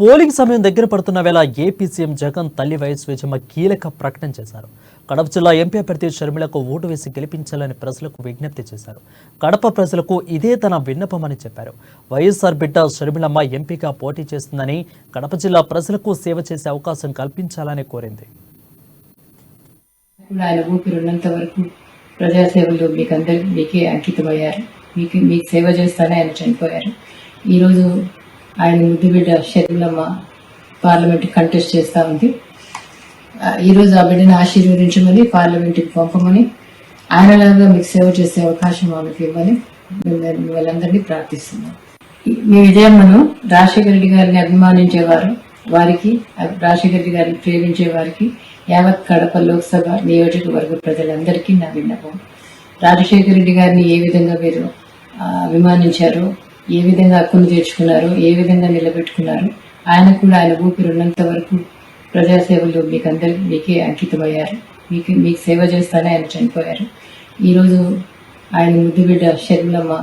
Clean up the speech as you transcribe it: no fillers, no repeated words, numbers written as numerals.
Polling సమయం దగ్గర పడుతున్న వేళ ఏపీ సీఎం జగన్ తల్లి వైఎస్ విజయమ్మ కీలక ప్రకటన చేశారు. కడప జిల్లా ఎంపీ అభ్యర్థి షర్మిలకు ఓటు వేసి గెలిపించాలని ప్రజలకు విజ్ఞప్తి చేశారు. కడప ప్రజలకు ఇదే తన విన్నపమని చెప్పారు. వైఎస్ఆర్ బిడ్డ షర్మిలమ్మ ఎంపీగా పోటీ చేస్తుందని, కడప జిల్లా ప్రజలకు సేవ చేసే అవకాశం కల్పించాలని కోరింది. ఆయన ఊపిరున్నంత వరకు ప్రజాసేవలో మీకే అంకితమయ్యారు. మీకు సేవ చేస్తానే ఆయన చనిపోయారు. ఈరోజు ఆయన ముద్దు బిడ్డ షర్మిలమ్మ పార్లమెంట్ కంటెస్ట్ చేస్తూ ఉంది. ఈరోజు ఆ బిడ్డను ఆశీర్వదించమని, పార్లమెంట్కి పంపమని, ఆయనలాగా మీకు సేవ చేసే అవకాశం ఆమెకు ఇవ్వని వాళ్ళందరినీ ప్రార్థిస్తున్నాం. మీ విజయమ్మను రాజశేఖర రెడ్డి గారిని అభిమానించేవారు, వారికి రాజశేఖర రెడ్డి గారిని ప్రేమించే వారికి యావత్ కడప లోక్సభ నియోజకవర్గ ప్రజలందరికీ నా విన్నపం. రాజశేఖర రెడ్డి గారిని ఏ విధంగా మీరు అభిమానించారో, ఏ విధంగా హక్కును తీర్చుకున్నారు, ఏ విధంగా నిలబెట్టుకున్నారు, ఆయన కూడా ఆయన ఊపిరున్నంత వరకు ప్రజాసేవలో మీకే అంకితమయ్యారు. మీకు సేవ చేస్తానే ఆయన చనిపోయారు. ఈరోజు ఆయన ముద్దు బిడ్డ షర్మిలమ్మ